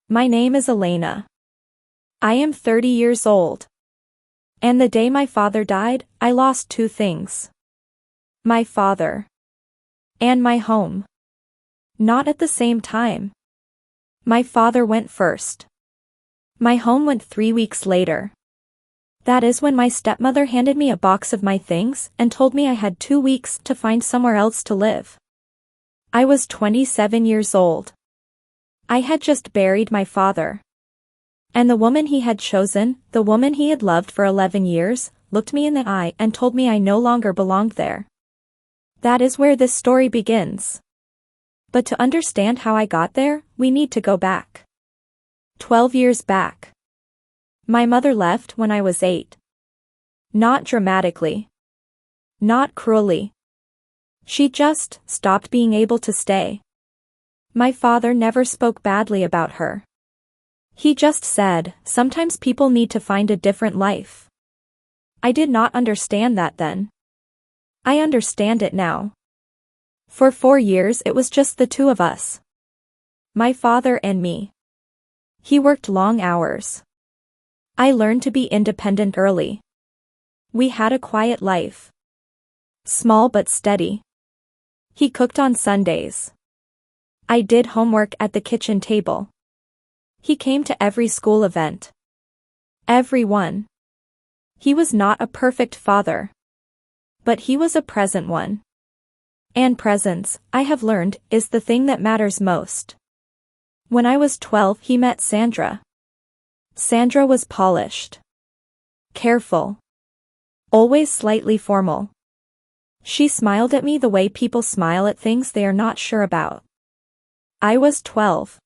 My name is Elena. I am 30 years old. And the day my father died, I lost two things. My father. And my home. Not at the same time. My father went first. My home went 3 weeks later. That is when my stepmother handed me a box of my things and told me I had 2 weeks to find somewhere else to live. I was 27 years old. I had just buried my father. And the woman he had chosen, the woman he had loved for 11 years, looked me in the eye and told me I no longer belonged there. That is where this story begins. But to understand how I got there, we need to go back. 12 years back. My mother left when I was 8. Not dramatically. Not cruelly. She just stopped being able to stay. My father never spoke badly about her. He just said, sometimes people need to find a different life. I did not understand that then. I understand it now. For 4 years it was just the two of us. My father and me. He worked long hours. I learned to be independent early. We had a quiet life. Small but steady. He cooked on Sundays. I did homework at the kitchen table. He came to every school event. Every one. He was not a perfect father. But he was a present one. And presence, I have learned, is the thing that matters most. When I was 12, he met Sandra. Sandra was polished. Careful. Always slightly formal. She smiled at me the way people smile at things they are not sure about. I was 12.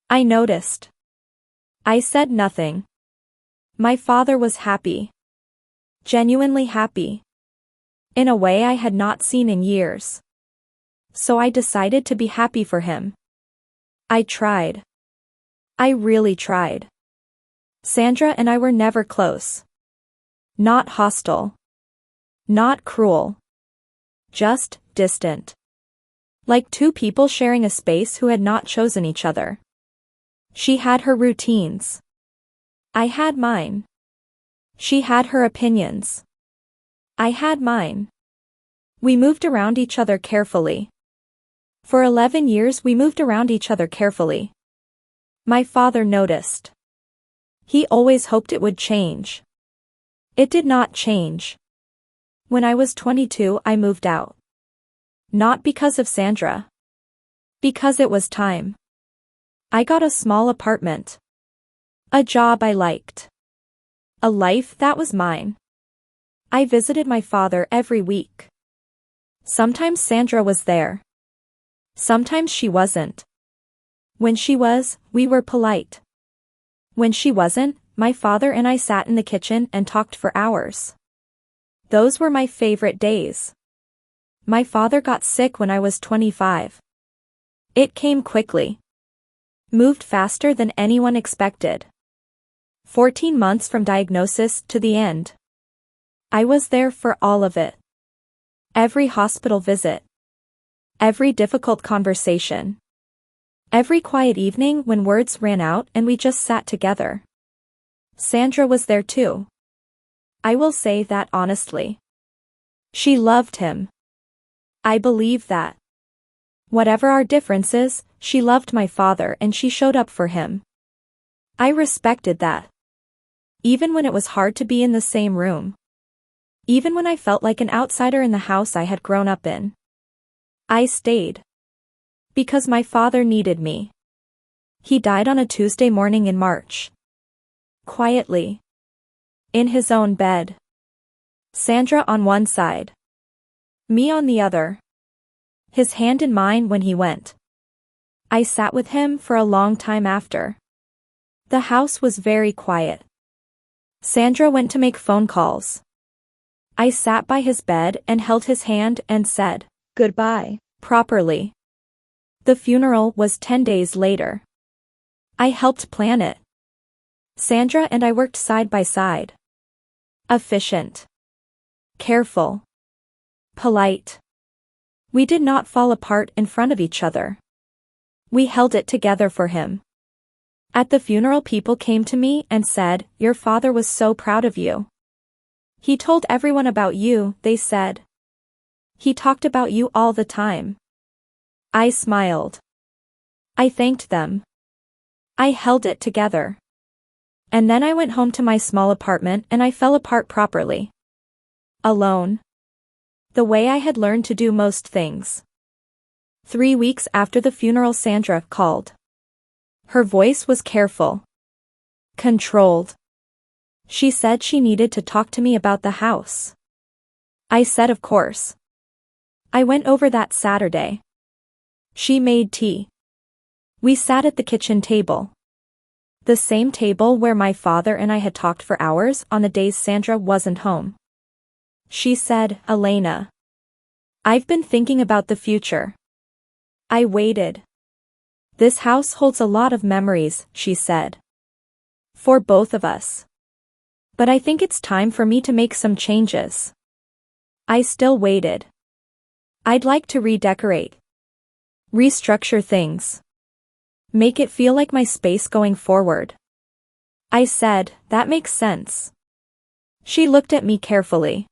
I noticed. I said nothing. My father was happy. Genuinely happy. In a way I had not seen in years. So I decided to be happy for him. I tried. I really tried. Sandra and I were never close. Not hostile. Not cruel. Just distant. Like two people sharing a space who had not chosen each other. She had her routines. I had mine. She had her opinions. I had mine. We moved around each other carefully. For 11 years we moved around each other carefully. My father noticed. He always hoped it would change. It did not change. When I was 22 I moved out. Not because of Sandra. Because it was time. I got a small apartment. A job I liked. A life that was mine. I visited my father every week. Sometimes Sandra was there. Sometimes she wasn't. When she was, we were polite. When she wasn't, my father and I sat in the kitchen and talked for hours. Those were my favorite days. My father got sick when I was 25. It came quickly. Moved faster than anyone expected. 14 months from diagnosis to the end. I was there for all of it. Every hospital visit. Every difficult conversation. Every quiet evening when words ran out and we just sat together. Sandra was there too. I will say that honestly. She loved him. I believe that. Whatever our differences, she loved my father and she showed up for him. I respected that. Even when it was hard to be in the same room. Even when I felt like an outsider in the house I had grown up in. I stayed. Because my father needed me. He died on a Tuesday morning in March. Quietly. In his own bed. Sandra on one side. Me on the other. His hand in mine when he went. I sat with him for a long time after. The house was very quiet. Sandra went to make phone calls. I sat by his bed and held his hand and said, goodbye, properly. The funeral was 10 days later. I helped plan it. Sandra and I worked side by side. Efficient. Careful. Polite. We did not fall apart in front of each other. We held it together for him. At the funeral, people came to me and said, "Your father was so proud of you. He told everyone about you," they said. "He talked about you all the time." I smiled. I thanked them. I held it together. And then I went home to my small apartment and I fell apart properly. Alone. The way I had learned to do most things. 3 weeks after the funeral, Sandra called. Her voice was careful. Controlled. She said she needed to talk to me about the house. I said of course. I went over that Saturday. She made tea. We sat at the kitchen table. The same table where my father and I had talked for hours on the days Sandra wasn't home. She said, "Elena, I've been thinking about the future." I waited. "This house holds a lot of memories," she said. "For both of us. But I think it's time for me to make some changes." I still waited. "I'd like to redecorate. Restructure things. Make it feel like my space going forward." I said, "That makes sense." She looked at me carefully.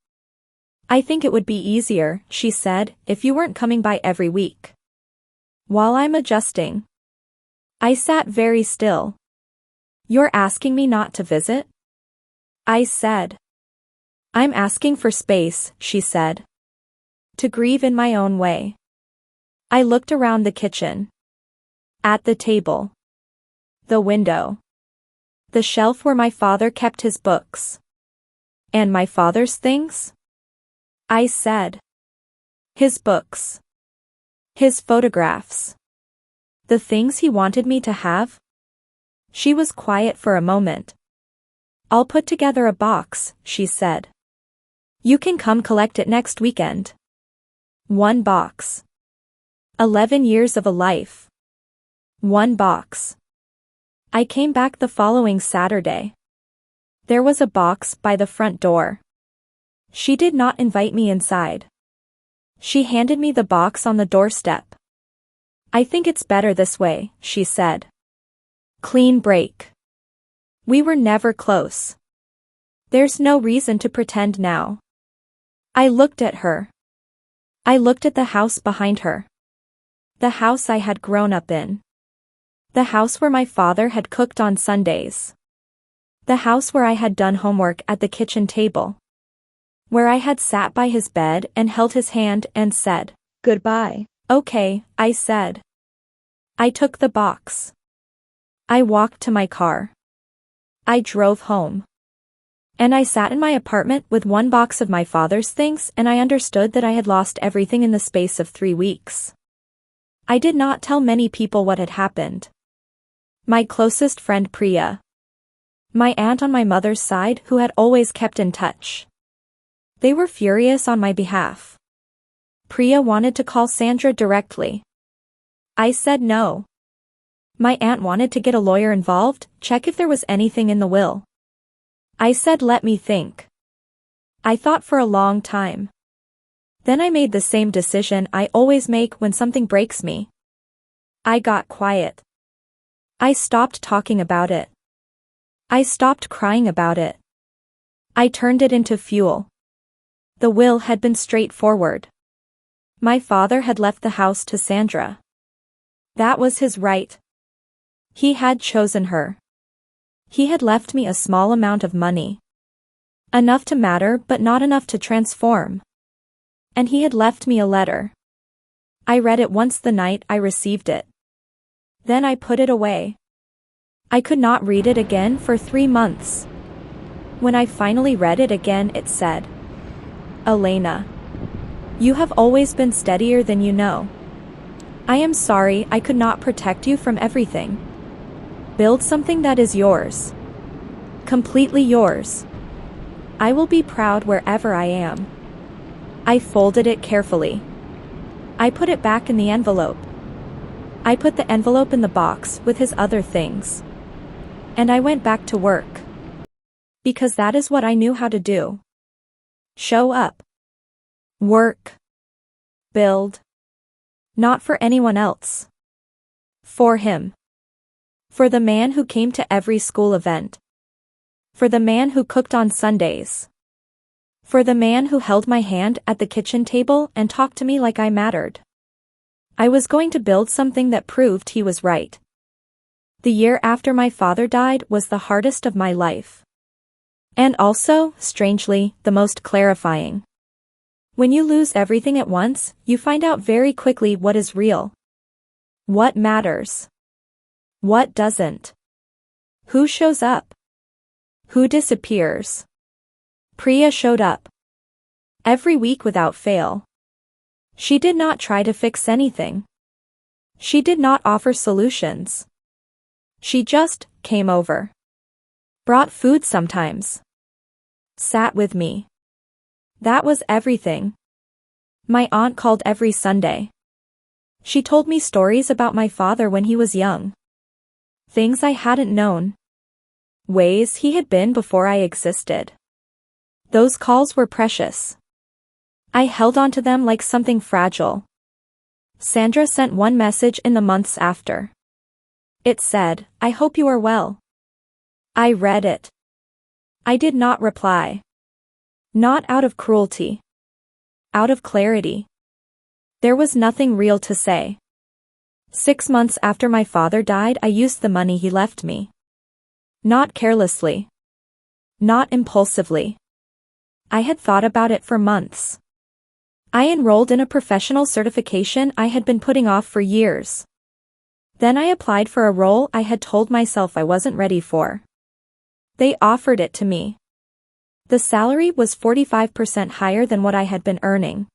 "I think it would be easier," she said, "if you weren't coming by every week." While I'm adjusting. I sat very still. "You're asking me not to visit?" I said. "I'm asking for space," she said. "To grieve in my own way." I looked around the kitchen. At the table. The window. The shelf where my father kept his books. And my father's things? I said. His books. His photographs. The things he wanted me to have? She was quiet for a moment. "I'll put together a box," she said. "You can come collect it next weekend." 1 box. 11 years of a life. 1 box. I came back the following Saturday. There was a box by the front door. She did not invite me inside. She handed me the box on the doorstep. "I think it's better this way," she said. Clean break. We were never close. There's no reason to pretend now. I looked at her. I looked at the house behind her. The house I had grown up in. The house where my father had cooked on Sundays. The house where I had done homework at the kitchen table. Where I had sat by his bed and held his hand and said, "Goodbye." "Okay," I said. I took the box. I walked to my car. I drove home. And I sat in my apartment with 1 box of my father's things, and I understood that I had lost everything in the space of 3 weeks. I did not tell many people what had happened. My closest friend Priya. My aunt on my mother's side, who had always kept in touch. They were furious on my behalf. Priya wanted to call Sandra directly. I said no. My aunt wanted to get a lawyer involved, check if there was anything in the will. I said let me think. I thought for a long time. Then I made the same decision I always make when something breaks me. I got quiet. I stopped talking about it. I stopped crying about it. I turned it into fuel. The will had been straightforward. My father had left the house to Sandra. That was his right. He had chosen her. He had left me a small amount of money. Enough to matter but not enough to transform. And he had left me a letter. I read it once the night I received it. Then I put it away. I could not read it again for 3 months. When I finally read it again, it said, "Elena, you have always been steadier than you know. I am sorry I could not protect you from everything. Build something that is yours. Completely yours. I will be proud wherever I am." I folded it carefully. I put it back in the envelope. I put the envelope in the box with his other things. And I went back to work. Because that is what I knew how to do. Show up. Work. Build. Not for anyone else. For him. For the man who came to every school event. For the man who cooked on Sundays. For the man who held my hand at the kitchen table and talked to me like I mattered. I was going to build something that proved he was right. The year after my father died was the hardest of my life. And also, strangely, the most clarifying. When you lose everything at once, you find out very quickly what is real. What matters. What doesn't. Who shows up. Who disappears. Priya showed up. Every week without fail. She did not try to fix anything. She did not offer solutions. She just came over. Brought food sometimes. Sat with me. That was everything. My aunt called every Sunday. She told me stories about my father when he was young. Things I hadn't known. Ways he had been before I existed. Those calls were precious. I held on to them like something fragile. Sandra sent one message in the months after. It said, "I hope you are well." I read it. I did not reply. Not out of cruelty. Out of clarity. There was nothing real to say. 6 months after my father died, I used the money he left me. Not carelessly. Not impulsively. I had thought about it for months. I enrolled in a professional certification I had been putting off for years. Then I applied for a role I had told myself I wasn't ready for. They offered it to me. The salary was 45% higher than what I had been earning.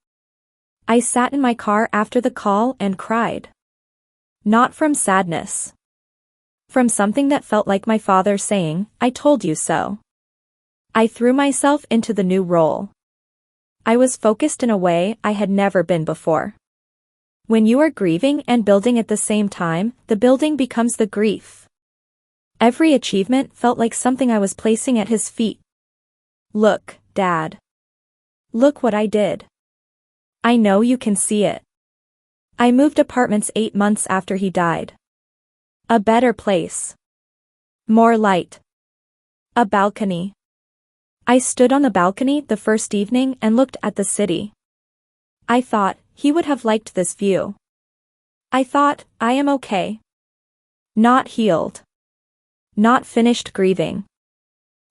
I sat in my car after the call and cried. Not from sadness. From something that felt like my father saying, "I told you so." I threw myself into the new role. I was focused in a way I had never been before. When you are grieving and building at the same time, the building becomes the grief. Every achievement felt like something I was placing at his feet. Look, Dad. Look what I did. I know you can see it. I moved apartments 8 months after he died. A better place. More light. A balcony. I stood on the balcony the first evening and looked at the city. I thought, he would have liked this view. I thought, I am okay. Not healed. Not finished grieving.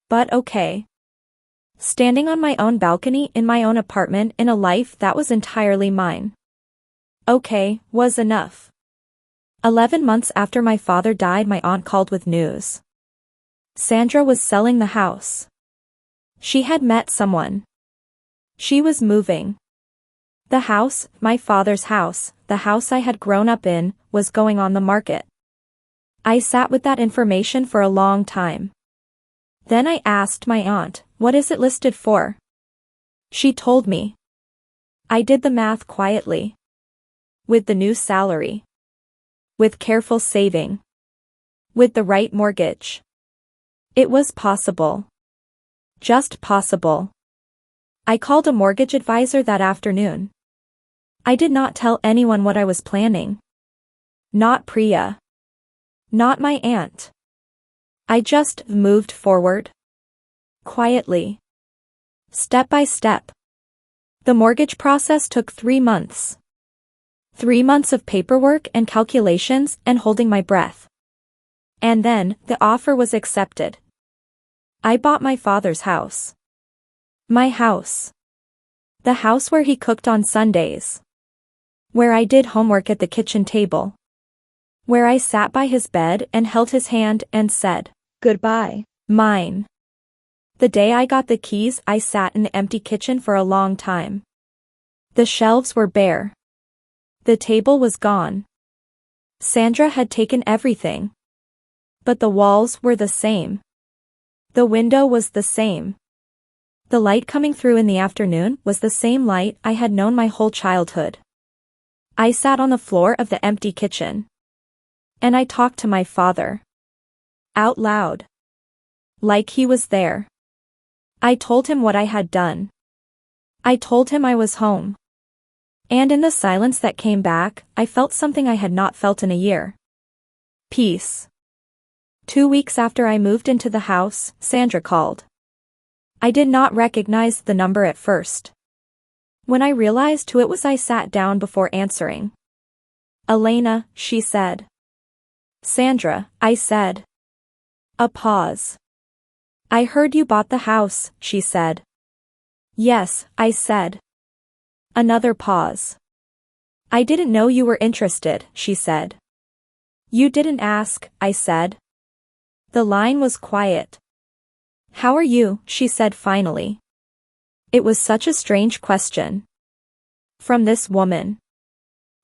But okay. Standing on my own balcony in my own apartment in a life that was entirely mine. Okay, was enough. 11 months after my father died, my aunt called with news. Sandra was selling the house. She had met someone. She was moving. The house, my father's house, the house I had grown up in, was going on the market. I sat with that information for a long time. Then I asked my aunt, "What is it listed for?" She told me. I did the math quietly. With the new salary. With careful saving. With the right mortgage. It was possible. Just possible. I called a mortgage advisor that afternoon. I did not tell anyone what I was planning. Not Priya. Not my aunt. I just moved forward. Quietly. Step by step. The mortgage process took 3 months. 3 months of paperwork and calculations and holding my breath. And then, the offer was accepted. I bought my father's house. My house. The house where he cooked on Sundays. Where I did homework at the kitchen table. Where I sat by his bed and held his hand and said, "Goodbye, mine." The day I got the keys, I sat in the empty kitchen for a long time. The shelves were bare. The table was gone. Sandra had taken everything. But the walls were the same. The window was the same. The light coming through in the afternoon was the same light I had known my whole childhood. I sat on the floor of the empty kitchen. And I talked to my father. Out loud. Like he was there. I told him what I had done. I told him I was home. And in the silence that came back, I felt something I had not felt in a year. Peace. 2 weeks after I moved into the house, Sandra called. I did not recognize the number at first. When I realized who it was, I sat down before answering. Elena, she said. Sandra, I said. A pause. I heard you bought the house, she said. Yes, I said. Another pause. I didn't know you were interested, she said. You didn't ask, I said. The line was quiet. How are you, she said finally. It was such a strange question. From this woman.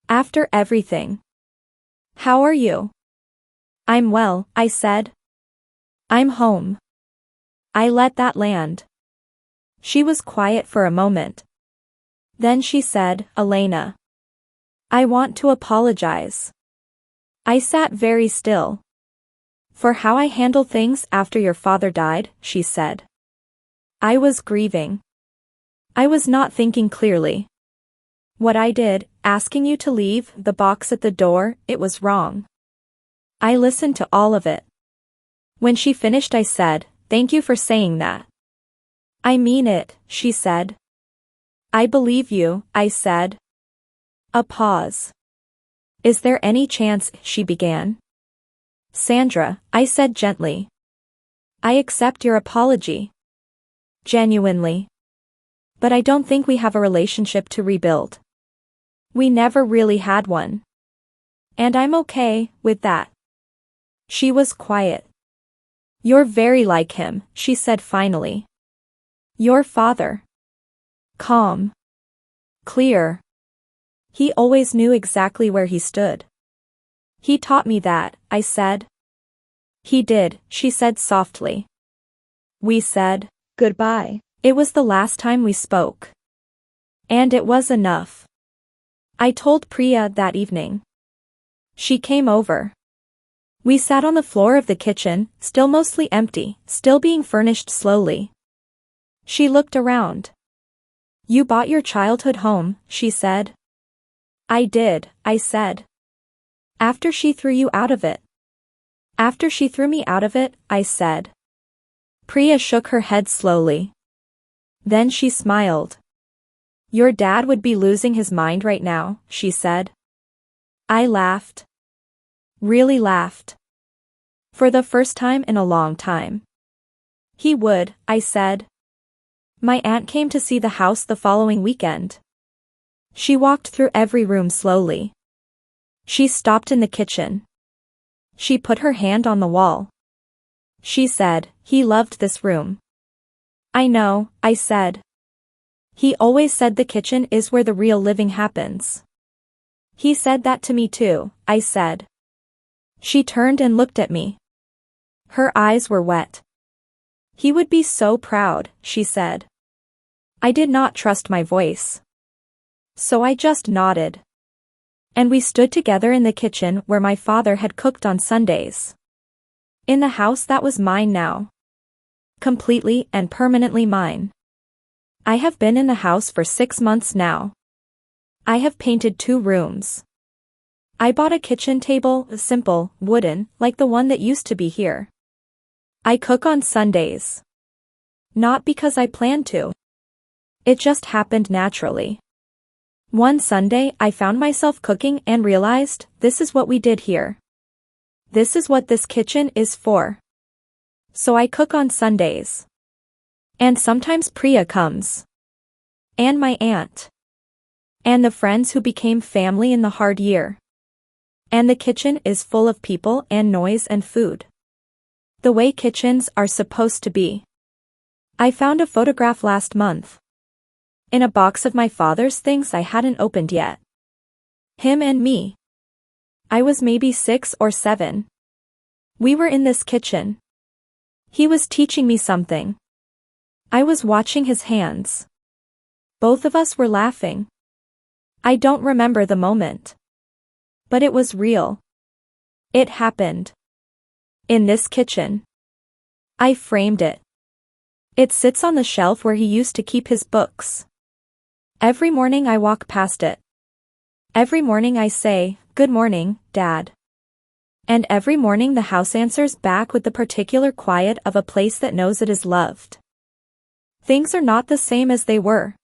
After everything. How are you? I'm well, I said. I'm home. I let that land. She was quiet for a moment. Then she said, Elena. I want to apologize. I sat very still. For how I handled things after your father died, she said. I was grieving. I was not thinking clearly. What I did, asking you to leave the box at the door, it was wrong. I listened to all of it. When she finished, I said, thank you for saying that. I mean it, she said. I believe you, I said. A pause. Is there any chance, she began. Sandra, I said gently. I accept your apology. Genuinely. But I don't think we have a relationship to rebuild. We never really had one. And I'm okay with that. She was quiet. You're very like him, she said finally. Your father. Calm. Clear. He always knew exactly where he stood. He taught me that, I said. He did, she said softly. We said goodbye. It was the last time we spoke. And it was enough. I told Priya that evening. She came over. We sat on the floor of the kitchen, still mostly empty, still being furnished slowly. She looked around. You bought your childhood home, she said. I did, I said. After she threw you out of it. After she threw me out of it, I said. Priya shook her head slowly. Then she smiled. Your dad would be losing his mind right now, she said. I laughed. Really laughed. For the first time in a long time. He would, I said. My aunt came to see the house the following weekend. She walked through every room slowly. She stopped in the kitchen. She put her hand on the wall. She said, he loved this room. I know, I said. He always said the kitchen is where the real living happens. He said that to me too, I said. She turned and looked at me. Her eyes were wet. He would be so proud, she said. I did not trust my voice. So I just nodded. And we stood together in the kitchen where my father had cooked on Sundays. In the house that was mine now. Completely and permanently mine. I have been in the house for 6 months now. I have painted 2 rooms. I bought a kitchen table, simple, wooden, like the one that used to be here. I cook on Sundays. Not because I planned to. It just happened naturally. One Sunday I found myself cooking and realized, this is what we did here. This is what this kitchen is for. So I cook on Sundays. And sometimes Priya comes. And my aunt. And the friends who became family in the hard year. And the kitchen is full of people and noise and food. The way kitchens are supposed to be. I found a photograph last month. In a box of my father's things I hadn't opened yet. Him and me. I was maybe 6 or 7. We were in this kitchen. He was teaching me something. I was watching his hands. Both of us were laughing. I don't remember the moment. But it was real. It happened. In this kitchen. I framed it. It sits on the shelf where he used to keep his books. Every morning I walk past it. Every morning I say, "Good morning, Dad." And every morning the house answers back with the particular quiet of a place that knows it is loved. Things are not the same as they were.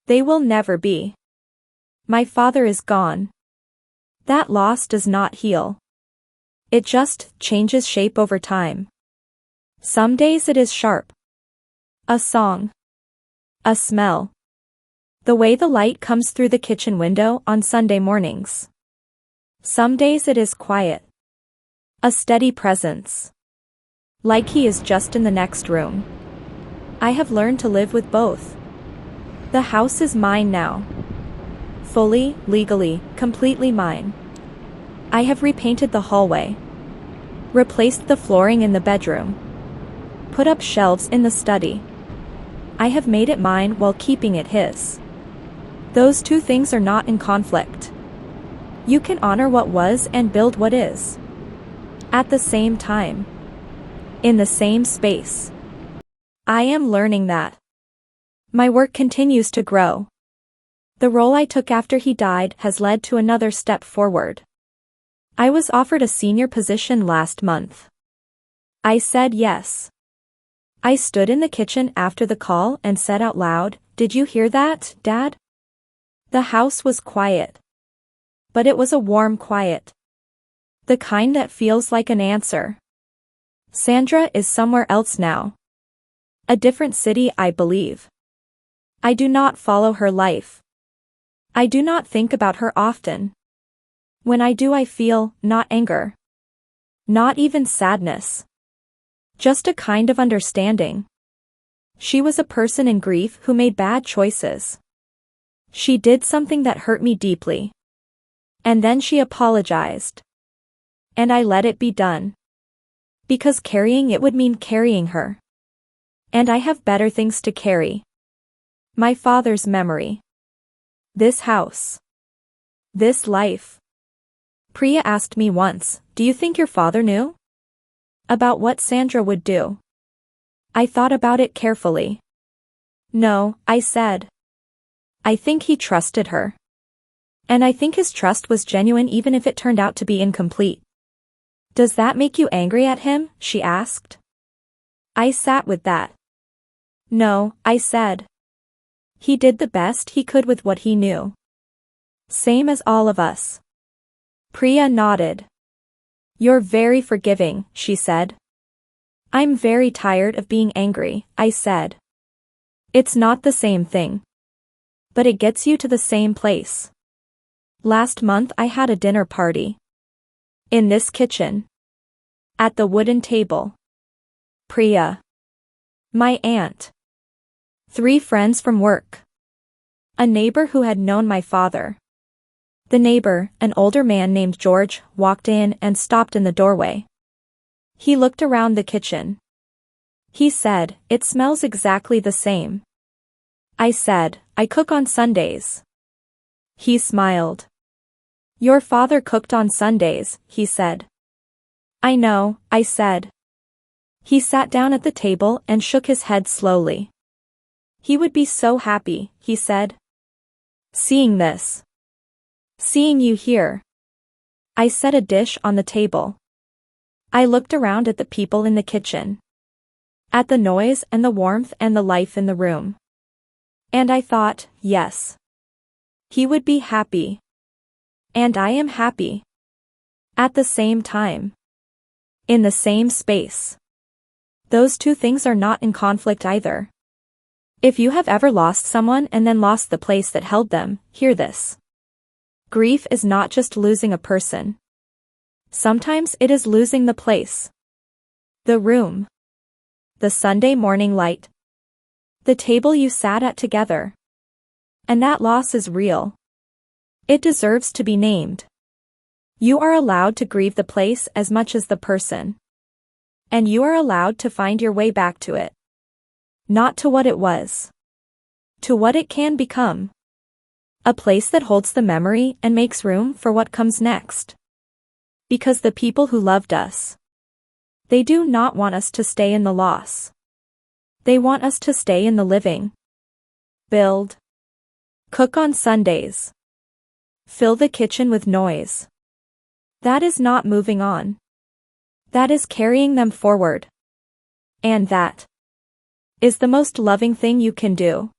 They will never be. My father is gone. That loss does not heal. It just changes shape over time. Some days it is sharp. A song. A smell. The way the light comes through the kitchen window on Sunday mornings. Some days it is quiet. A steady presence. Like he is just in the next room. I have learned to live with both. The house is mine now. Fully, legally, completely mine. I have repainted the hallway. Replaced the flooring in the bedroom. Put up shelves in the study. I have made it mine while keeping it his. Those two things are not in conflict. You can honor what was and build what is. At the same time. In the same space. I am learning that. My work continues to grow. The role I took after he died has led to another step forward. I was offered a senior position last month. I said yes. I stood in the kitchen after the call and said out loud, "Did you hear that, Dad?" The house was quiet. But it was a warm quiet. The kind that feels like an answer. Sandra is somewhere else now. A different city, I believe. I do not follow her life. I do not think about her often. When I do, I feel, not anger. Not even sadness. Just a kind of understanding. She was a person in grief who made bad choices. She did something that hurt me deeply. And then she apologized. And I let it be done. Because carrying it would mean carrying her. And I have better things to carry. My father's memory. This house. This life. Priya asked me once, "Do you think your father knew about what Sandra would do?" I thought about it carefully. No, I said. I think he trusted her. And I think his trust was genuine even if it turned out to be incomplete. Does that make you angry at him? She asked. I sat with that. No, I said. He did the best he could with what he knew. Same as all of us. Priya nodded. You're very forgiving, she said. I'm very tired of being angry, I said. It's not the same thing. But it gets you to the same place. Last month I had a dinner party. In this kitchen. At the wooden table. Priya. My aunt. 3 friends from work. A neighbor who had known my father. The neighbor, an older man named George, walked in and stopped in the doorway. He looked around the kitchen. He said, "It smells exactly the same." I said, "I cook on Sundays." He smiled. Your father cooked on Sundays, he said. I know, I said. He sat down at the table and shook his head slowly. He would be so happy, he said. Seeing this. Seeing you here. I set a dish on the table. I looked around at the people in the kitchen. At the noise and the warmth and the life in the room. And I thought, yes. He would be happy. And I am happy. At the same time. In the same space. Those two things are not in conflict either. If you have ever lost someone and then lost the place that held them, hear this. Grief is not just losing a person. Sometimes it is losing the place. The room. The Sunday morning light. The table you sat at together. And that loss is real. It deserves to be named. You are allowed to grieve the place as much as the person. And you are allowed to find your way back to it. Not to what it was. To what it can become. A place that holds the memory and makes room for what comes next. Because the people who loved us. They do not want us to stay in the loss. They want us to stay in the living. Build. Cook on Sundays. Fill the kitchen with noise. That is not moving on. That is carrying them forward. And that is the most loving thing you can do.